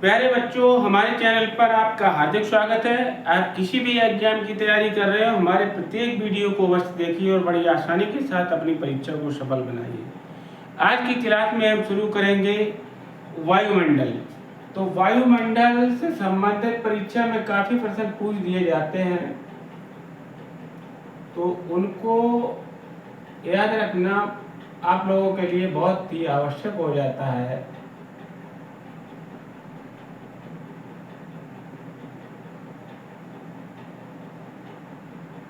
प्यारे बच्चों, हमारे चैनल पर आपका हार्दिक स्वागत है। आप किसी भी एग्जाम की तैयारी कर रहे हो, हमारे प्रत्येक वीडियो को अवश्य देखिए और बड़ी आसानी के साथ अपनी परीक्षा को सफल बनाइए। आज की क्लास में हम शुरू करेंगे वायुमंडल। तो वायुमंडल से संबंधित परीक्षा में काफ़ी प्रश्न पूछ दिए जाते हैं, तो उनको याद रखना आप लोगों के लिए बहुत ही आवश्यक हो जाता है।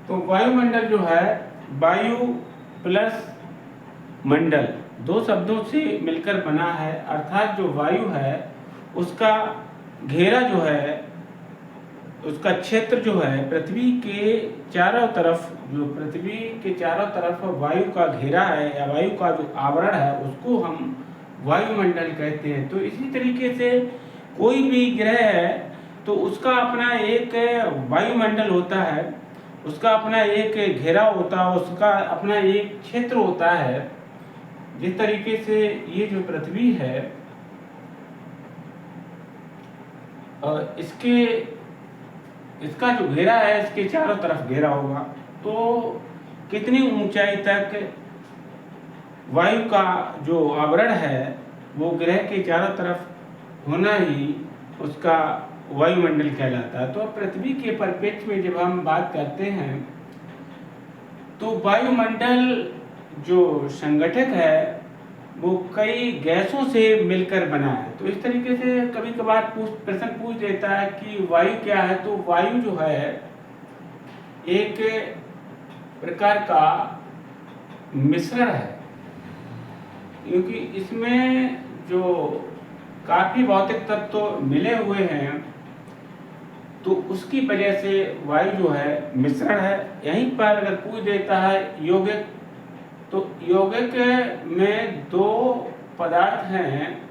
तो वायुमंडल जो है, वायु प्लस मंडल, दो शब्दों से मिलकर बना है। अर्थात जो वायु है उसका घेरा जो है, उसका क्षेत्र जो है पृथ्वी के चारों तरफ, जो पृथ्वी के चारों तरफ वायु का घेरा है या वायु का जो आवरण है उसको हम वायुमंडल कहते हैं। तो इसी तरीके से कोई भी ग्रह है तो उसका अपना एक वायुमंडल होता है, उसका अपना एक घेरा होता है, उसका अपना एक क्षेत्र होता है। जिस तरीके से ये जो पृथ्वी है इसका जो घेरा है, इसके चारों तरफ घेरा होगा, तो कितनी ऊंचाई तक वायु का जो आवरण है वो ग्रह के चारों तरफ होना ही उसका वायुमंडल कहलाता है। तो पृथ्वी के परिप्रेक्ष्य में जब हम बात करते हैं तो वायुमंडल जो संगठक है वो कई गैसों से मिलकर बना है। तो इस तरीके से कभी कभार प्रश्न पूछ देता है कि वायु क्या है। तो वायु जो है एक प्रकार का मिश्रण है, क्योंकि इसमें जो काफी भौतिक तत्व मिले हुए हैं तो उसकी वजह से वायु जो है मिश्रण है। यहीं पर अगर पूछ देता है यौगिक, तो यौगिक में दो पदार्थ हैं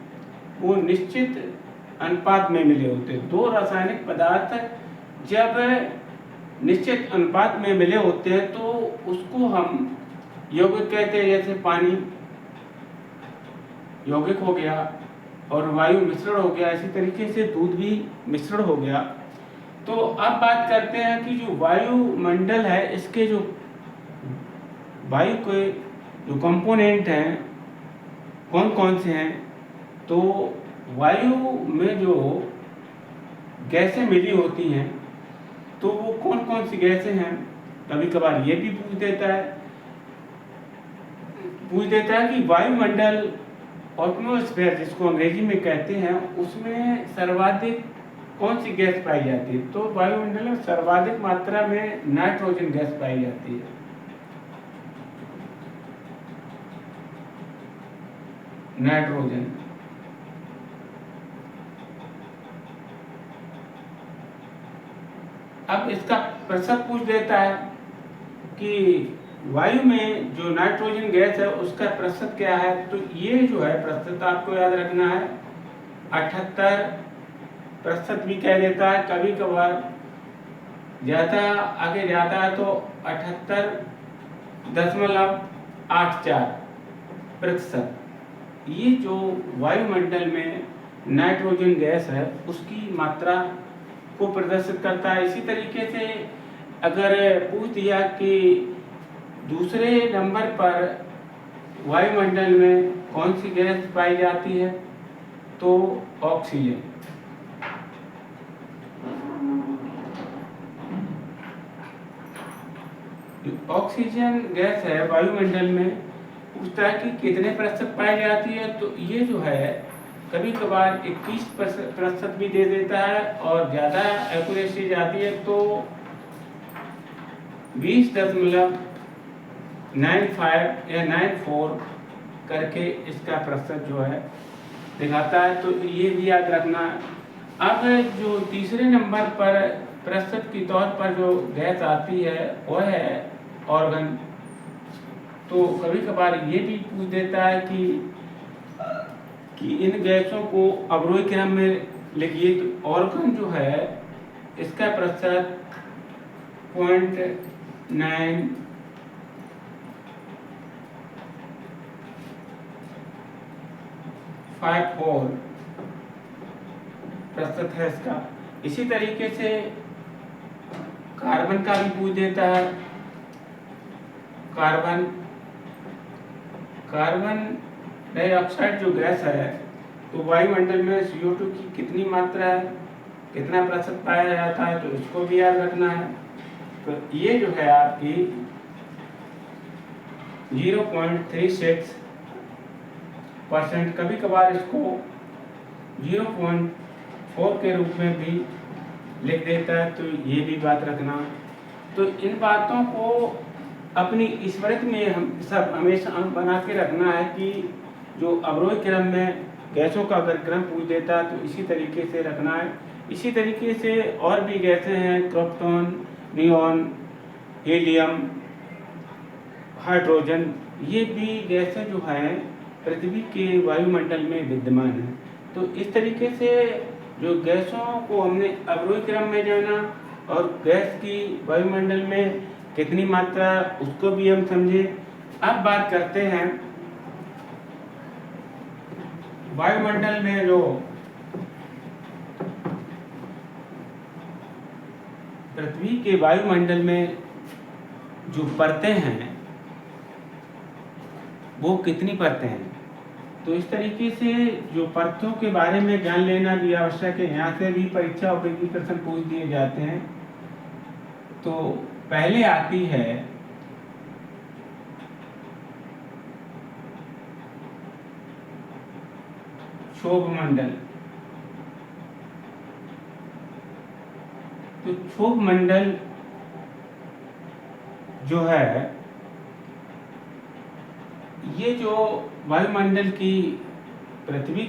वो निश्चित अनुपात में मिले होते हैं। दो रासायनिक पदार्थ जब निश्चित अनुपात में मिले होते हैं तो उसको हम यौगिक कहते हैं। जैसे पानी यौगिक हो गया और वायु मिश्रण हो गया, इसी तरीके से दूध भी मिश्रण हो गया। तो अब बात करते हैं कि जो वायुमंडल है इसके जो वायु के जो कंपोनेंट हैं कौन कौन से हैं। तो वायु में जो गैसें मिली होती हैं तो वो कौन कौन सी गैसें हैं, कभी कभार ये भी पूछ देता है कि वायुमंडल एटमॉस्फेयर जिसको अंग्रेजी में कहते हैं उसमें सर्वाधिक कौन सी गैस पाई जाती है। तो वायुमंडल में सर्वाधिक मात्रा में नाइट्रोजन गैस पाई जाती है। नाइट्रोजन। अब इसका प्रतिशत पूछ देता है कि वायु में जो नाइट्रोजन गैस है उसका प्रतिशत क्या है। तो ये जो है प्रतिशत आपको याद रखना है, 78% भी कह देता है, कभी कभार ज़्यादा आगे जाता है तो 78.84%। ये जो वायुमंडल में नाइट्रोजन गैस है उसकी मात्रा को प्रदर्शित करता है। इसी तरीके से अगर पूछ दिया कि दूसरे नंबर पर वायुमंडल में कौन सी गैस पाई जाती है, तो ऑक्सीजन। ऑक्सीजन गैस है वायुमंडल में, पूछता है कि कितने प्रतिशत पाई जाती है। तो ये जो है कभी कभार 21% भी दे देता है और ज़्यादा एक्यूरेसी जाती है तो 20.95 या 94 करके इसका प्रतिशत जो है दिखाता है। तो ये भी याद रखना। अब जो तीसरे नंबर पर प्रतिशत के तौर पर जो गैस आती है वह है ऑर्गन। तो कभी कभार ये भी पूछ देता है कि इन गैसों को अवरोही क्रम में लिखिए। तो ऑर्गन जो है इसका प्रतिशत 0.954 प्रस्तुत है इसका। इसी तरीके से कार्बन का भी पूछ देता है। कार्बन डाइऑक्साइड जो गैस है, तो वायुमंडल में CO2 की कितनी मात्रा है, कितना प्रतिशत पाया जाता है, तो इसको भी याद रखना है। तो ये जो है आपकी 0.36%, कभी कभार इसको 0.4 के रूप में भी लिख देता है, तो ये भी बात रखना। तो इन बातों को अपनी स्मृति में हम सब हमेशा बना के रखना है कि जो अवरोही क्रम में गैसों का अगर क्रम पूछ देता है तो इसी तरीके से रखना है। इसी तरीके से और भी गैसें हैं, क्रिप्टॉन, नियॉन, हीलियम, हाइड्रोजन, ये भी गैसें जो हैं पृथ्वी के वायुमंडल में विद्यमान हैं। तो इस तरीके से जो गैसों को हमने अवरोही क्रम में जाना और गैस की वायुमंडल में कितनी मात्रा, उसको भी हम समझे। अब बात करते हैं वायुमंडल में जो पृथ्वी के वायुमंडल में जो परतें हैं वो कितनी परतें हैं। तो इस तरीके से जो परतों के बारे में जान लेना भी आवश्यक है। यहाँ से भी परीक्षा उपयोगी प्रश्न पूछ दिए जाते हैं। तो पहले आती है क्षोभ मंडल। तो क्षोभ मंडल जो है, ये जो वायुमंडल की पृथ्वी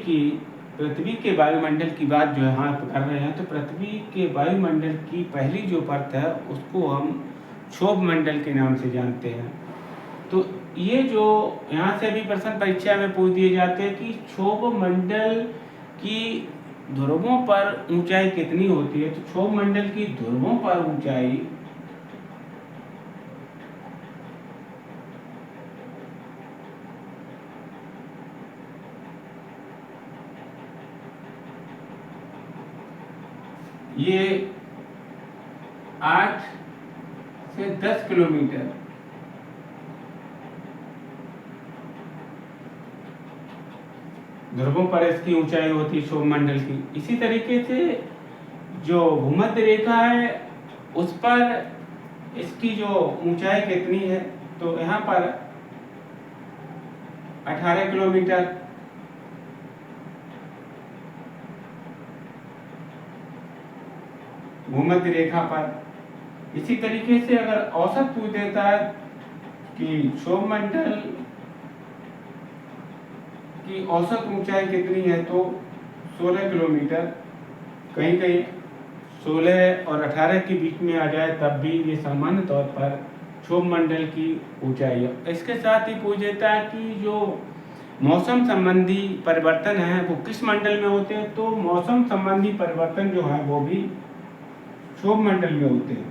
के वायुमंडल की बात जो है यहाँ कर रहे हैं, तो पृथ्वी के वायुमंडल की पहली जो परत है उसको हम क्षोभ मंडल के नाम से जानते हैं। तो ये जो यहाँ से भी प्रश्न परीक्षा में पूछ दिए जाते हैं कि क्षोभ मंडल की ध्रुवों पर ऊंचाई कितनी होती है। तो क्षोभ मंडल की ध्रुवों पर ऊंचाई ये 8 से 10 किलोमीटर ध्रुवों पर इसकी ऊंचाई होती है क्षोभ मंडल की। इसी तरीके से जो भूमध्य रेखा है उस पर इसकी जो ऊंचाई कितनी है, तो यहाँ पर 18 किलोमीटर। भूमध्य रेखा पर। इसी तरीके से अगर औसत पूछ देता है कि क्षोभ मंडल की औसत ऊंचाई कितनी है, तो 16 किलोमीटर। कहीं कहीं 16 और 18 के बीच में आ जाए तब भी ये सामान्य तौर पर क्षोभ मंडल की ऊंचाई है। इसके साथ ही पूछ देता है कि जो मौसम संबंधी परिवर्तन है वो किस मंडल में होते हैं। तो मौसम संबंधी परिवर्तन जो है वो भी क्षोभ मंडल में होते हैं।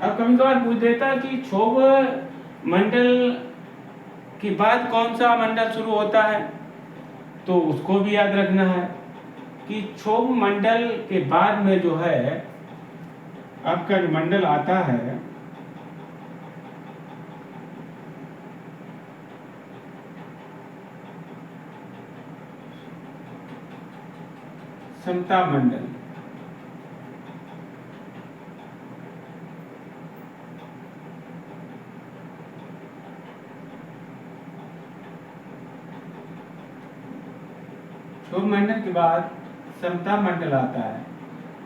अब कभी कभार पूछ देता है कि क्षोभ मंडल के बाद कौन सा मंडल शुरू होता है, तो उसको भी याद रखना है कि क्षोभ मंडल के बाद में जो है आपका जो मंडल आता है समता मंडल। क्षोभ मंडल के बाद समता मंडल आता है।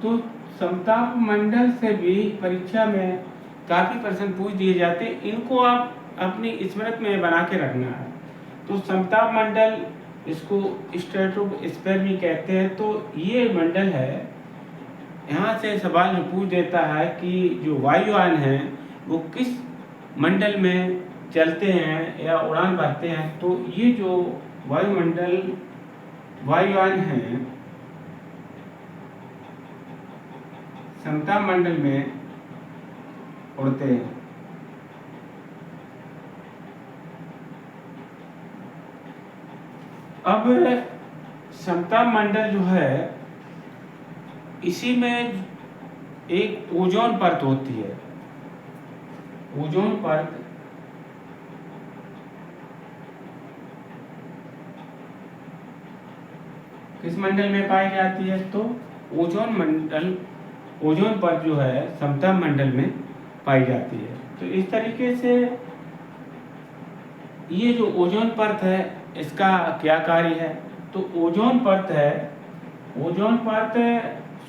तो समता मंडल से भी परीक्षा में काफी प्रश्न पूछ दिए जाते हैं। इनको आप अपनी स्मृति में बना के रखना है। तो समता मंडल, इसको स्ट्रेटोस्फीयर भी कहते हैं। तो ये मंडल है, यहाँ से सवाल जो पूछ देता है कि जो वायुयान हैं वो किस मंडल में चलते हैं या उड़ान भरते हैं। तो ये जो वायुयान हैं समताप मंडल में उड़ते हैं। अब समताप मंडल जो है, इसी में एक ओजोन परत होती है। ओजोन परत किस मंडल में पाई जाती है? तो ओजोन परत जो है समताप मंडल में पाई जाती है। तो इस तरीके से ये जो ओजोन परत है, इसका क्या कार्य है? तो ओजोन परत है, ओजोन परत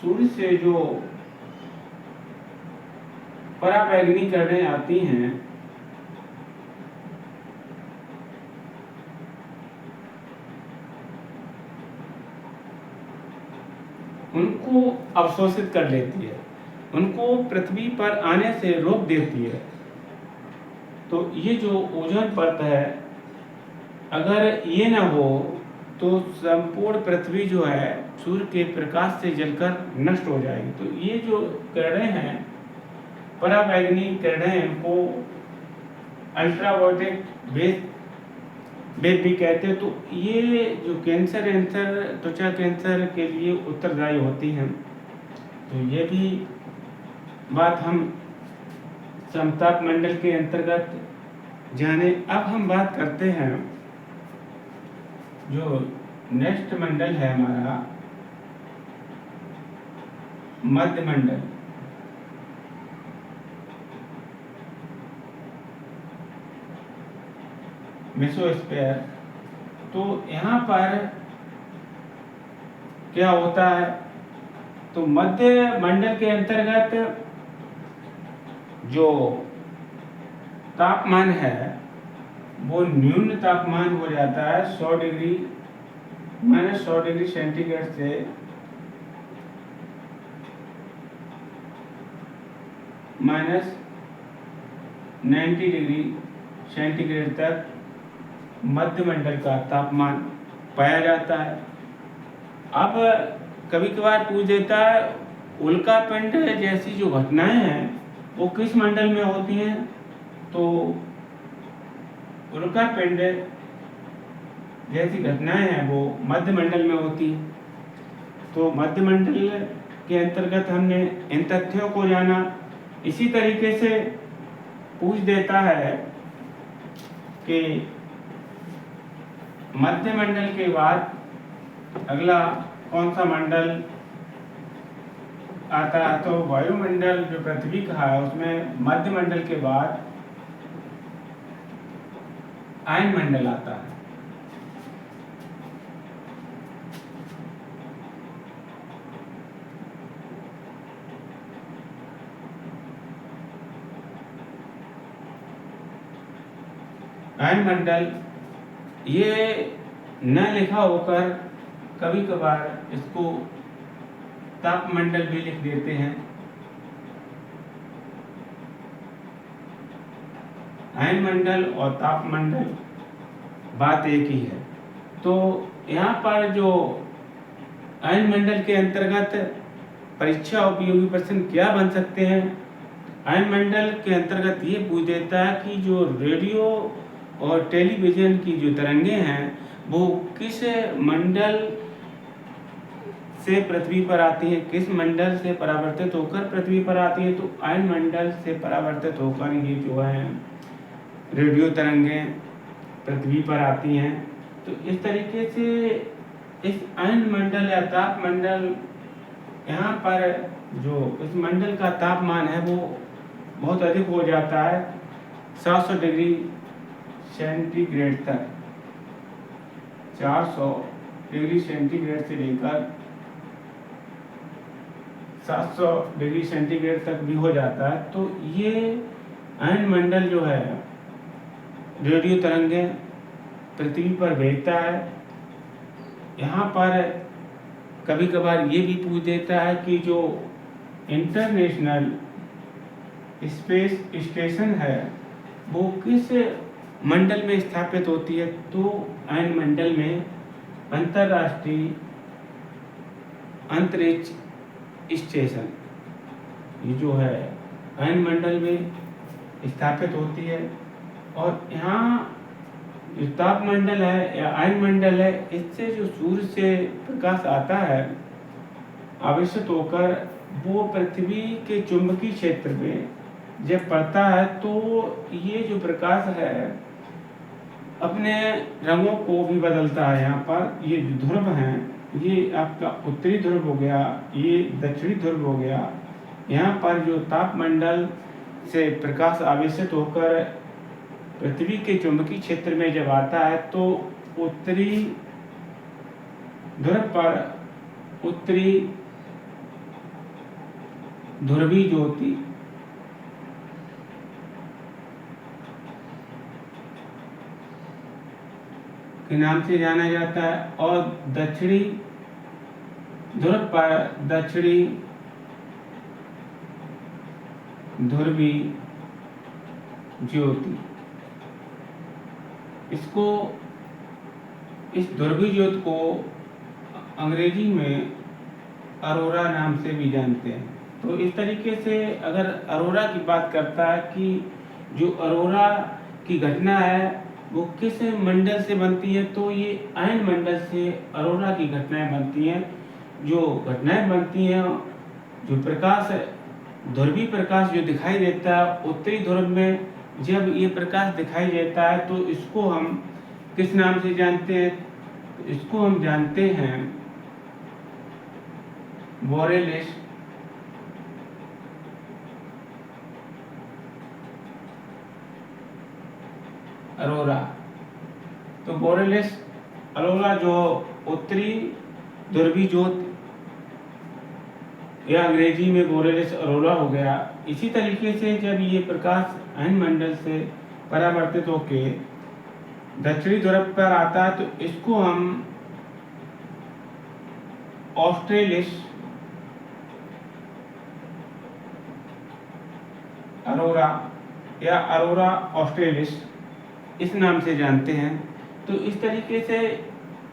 सूर्य से जो पराबैंगनी किरणें आती हैं, उनको अवशोषित कर लेती है, उनको पृथ्वी पर आने से रोक देती है। तो ये जो ओजोन परत है, अगर ये ना हो तो संपूर्ण पृथ्वी जो है सूर्य के प्रकाश से जलकर नष्ट हो जाएगी। तो ये जो किरणें हैं, पराबैंगनी किरणें, इनको अल्ट्रावायलेट वेव भी कहते हैं। तो ये जो कैंसर त्वचा कैंसर के लिए उत्तरदायी होती हैं। तो ये भी बात हम समताप मंडल के अंतर्गत जाने। अब हम बात करते हैं जो नेक्स्ट मंडल है हमारा, मध्य मंडल। मेसोस्फीयर। तो यहाँ पर क्या होता है? तो मध्य मंडल के अंतर्गत जो तापमान है वो न्यून तापमान हो जाता है 100 डिग्री -100 डिग्री सेंटीग्रेड से -90 डिग्री सेंटीग्रेड तक मध्य मंडल का तापमान पाया जाता है। अब कभी कभार पूछ देता है, उल्कापिंड जैसी जो घटनाएं हैं वो किस मंडल में होती हैं? तो उल्कापिंड जैसी घटनाएं हैं वो मध्य मंडल में होती हैं। तो मध्य मंडल के अंतर्गत हमने इन तथ्यों को जाना। इसी तरीके से पूछ देता है कि मध्य मंडल के बाद अगला कौन सा मंडल आता है? तो वायुमंडल जो पृथ्वी का है उसमें मध्य मंडल के बाद आयन मंडल आता है। आयन मंडल ये न लिखा होकर कभी कभार इसको तापमंडल भी लिख देते हैं। आयन मंडल और तापमंडल बात एक ही है। तो यहाँ पर जो आयन मंडल के अंतर्गत परीक्षा उपयोगी प्रश्न क्या बन सकते हैं? आयन मंडल के अंतर्गत ये पूछ देता है कि जो रेडियो और टेलीविजन की जो तरंगें हैं वो किस मंडल से पृथ्वी पर आती है, किस मंडल से परावर्तित होकर पृथ्वी पर आती है? तो आयन मंडल से परावर्तित होकर ये जो है रेडियो तरंगें पृथ्वी पर आती हैं। तो इस तरीके से इस आयन मंडल या तापमंडल, यहाँ पर जो इस मंडल का तापमान है वो बहुत अधिक हो जाता है 700 डिग्री सेंटीग्रेड तक। 400 डिग्री सेंटीग्रेड से लेकर 700 डिग्री सेंटीग्रेड तक भी हो जाता है। तो ये आयन मंडल जो है रेडियो तरंगें पृथ्वी पर भेजता है। यहाँ पर कभी कभार ये भी पूछ देता है कि जो इंटरनेशनल स्पेस स्टेशन है वो किस मंडल में स्थापित होती है? तो आयन मंडल में अंतर्राष्ट्रीय अंतरिक्ष स्टेशन ये जो है आयन मंडल में स्थापित होती है। और यहाँ जो तापमंडल है या आयन मंडल है, इससे जो सूर्य से प्रकाश आता है आवेशित होकर, वो पृथ्वी के चुंबकीय क्षेत्र में जब पड़ता है तो ये जो प्रकाश है अपने रंगों को भी बदलता है। यहाँ पर ये जो ध्रुव हैं, ये आपका उत्तरी ध्रुव हो गया, ये दक्षिणी ध्रुव हो गया। यहाँ पर जो तापमंडल से प्रकाश आवेशित होकर पृथ्वी के चुंबकीय क्षेत्र में जब आता है तो उत्तरी ध्रुव पर उत्तरी ध्रुवीय ज्योति के नाम से जाना जाता है, और दक्षिणी ध्रुव पर दक्षिणी ध्रुवीय ज्योति, इसको इस ध्रुवीय ज्योति को अंग्रेजी में अरोरा नाम से भी जानते हैं। तो इस तरीके से अगर अरोरा की बात करता है कि जो अरोरा की घटना है वो किस मंडल से बनती है, तो ये आयन मंडल से अरोरा की घटनाएं बनती हैं। जो घटनाएं बनती हैं, जो प्रकाश ध्रुवीय प्रकाश जो दिखाई देता है उत्तरी ध्रुव में, जब ये प्रकाश दिखाई देता है तो इसको हम किस नाम से जानते हैं? इसको हम जानते हैं बोरेलिस अरोरा। तो बोरेलिस अरोरा जो उत्तरी ध्रुवीय ज्योति या अंग्रेजी में बोरेलिस अरोरा हो गया। इसी तरीके से जब ये प्रकाश आयन मंडल से परावर्तित होके दक्षिणी ध्रुव पर आता है तो इसको हम ऑस्ट्रेलिस अरोरा या अरोरा ऑस्ट्रेलिस इस नाम से जानते हैं। तो इस तरीके से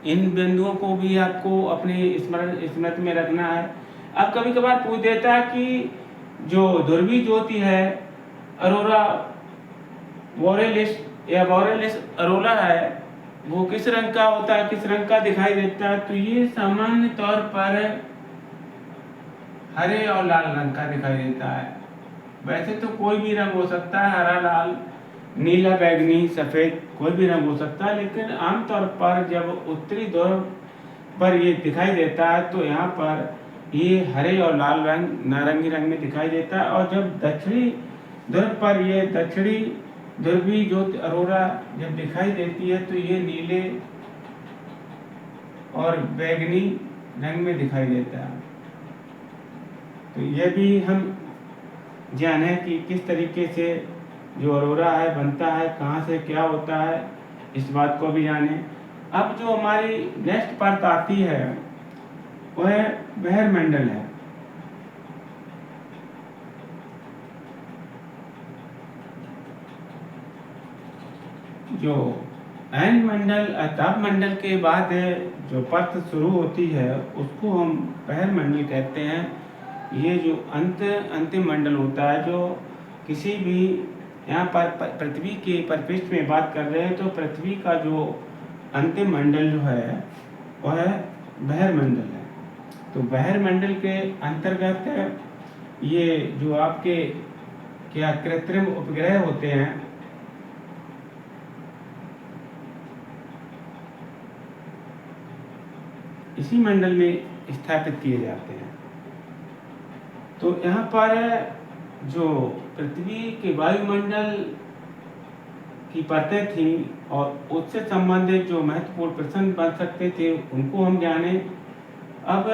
इन बिंदुओं को भी आपको अपने स्मृति में रखना है। अब कभी कभार पूछ देता है कि जो ध्रुवीय ज्योति है अरोरा बोरेलिस या बोरेलिस अरोरा है वो किस रंग का होता है, किस रंग का दिखाई देता है? तो ये सामान्य तौर पर हरे और लाल रंग का दिखाई देता है। वैसे तो कोई भी रंग हो सकता है, हरा, लाल, नीला, बैंगनी, सफेद, कोई भी रंग हो सकता है, लेकिन आमतौर पर जब उत्तरी ध्रुव पर ये दिखाई देता है तो यहाँ पर ये हरे और लाल रंग नारंगी रंग में दिखाई देता है। और जब दक्षिणी ध्रुव पर ये दक्षिणी ध्रुवीय ज्योति अरोरा जब दिखाई देती है तो ये नीले और बैंगनी रंग में दिखाई देता है। तो यह भी हम जाने कि किस तरीके से जो अरोरा है बनता है, कहाँ से क्या होता है, इस बात को भी जाने। अब जो हमारी नेक्स्ट पार्ट आती है वह बहिर्मंडल है। जो आयन मंडल तापमंडल के बाद जो परत शुरू होती है उसको हम बहिर्मंडल कहते हैं। ये जो अंतिम मंडल होता है, जो किसी भी यहाँ पर पृथ्वी के परिपृष्ठ में बात कर रहे हैं तो पृथ्वी का जो अंतिम मंडल जो है वह बहिर्मंडल है। तो बहिर्मंडल के अंतर्गत ये जो आपके क्या कृत्रिम उपग्रह होते हैं, इसी मंडल में स्थापित किए जाते हैं। तो यहाँ पर जो पृथ्वी के वायुमंडल की परतें थी और उससे संबंधित जो महत्वपूर्ण प्रश्न बन सकते थे उनको हम जाने। अब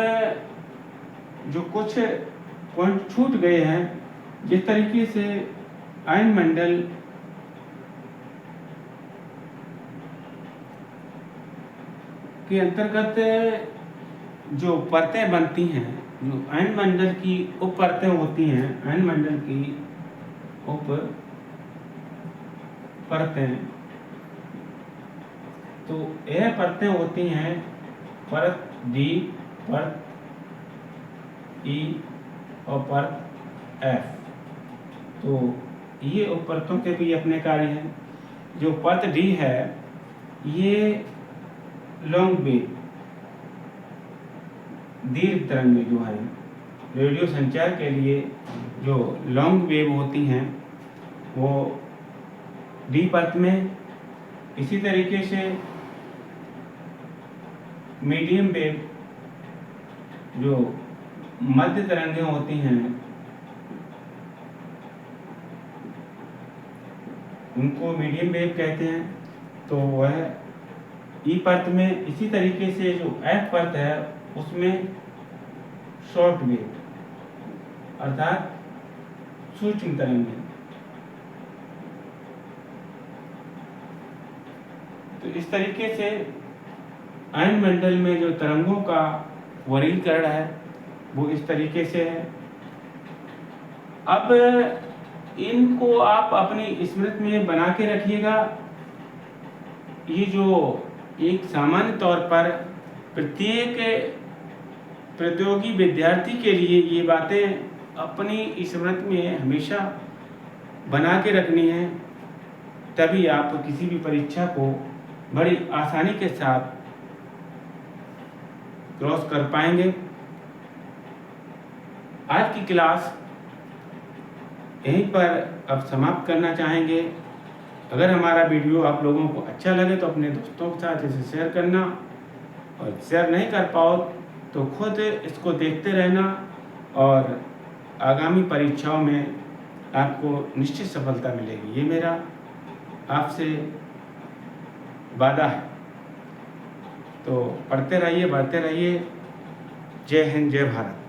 जो कुछ पॉइंट छूट गए हैं, जिस तरीके से आयन मंडल के अंतर्गत जो परतें बनती हैं, जो आयन मंडल की उप परतें होती हैं, आयन मंडल की उप परतें, तो यह परतें होती हैं परत डी, परत ई और परत एफ। तो ये उपपरतों के भी अपने कार्य हैं। जो परत डी है ये लॉन्ग वेव दीर्घ तरंगें जो हैं रेडियो संचार के लिए जो लॉन्ग वेव होती हैं वो डी परत में, इसी तरीके से मीडियम वेव जो मध्य तरंगें होती हैं उनको मीडियम वेव कहते हैं, तो वह ई परत में। इसी तरीके से जो एफ परत है उसमें शॉर्ट वेव अर्थात सूक्ष्म तरंगें। तो इस तरीके से आयनमंडल में जो तरंगों का वर्गीकरण है वो इस तरीके से है। अब इनको आप अपनी स्मृति में बना के रखिएगा। ये जो एक सामान्य तौर पर प्रत्येक प्रतियोगी विद्यार्थी के लिए ये बातें अपनी स्मृति में हमेशा बना के रखनी है, तभी आप किसी भी परीक्षा को बड़ी आसानी के साथ क्रॉस कर पाएंगे। आज की क्लास यहीं पर अब समाप्त करना चाहेंगे। अगर हमारा वीडियो आप लोगों को अच्छा लगे तो अपने दोस्तों के साथ इसे शेयर करना, और शेयर नहीं कर पाओ तो खुद इसको देखते रहना, और आगामी परीक्षाओं में आपको निश्चित सफलता मिलेगी, ये मेरा आपसे वादा है। तो पढ़ते रहिए, बढ़ते रहिए। जय हिंद, जय भारत।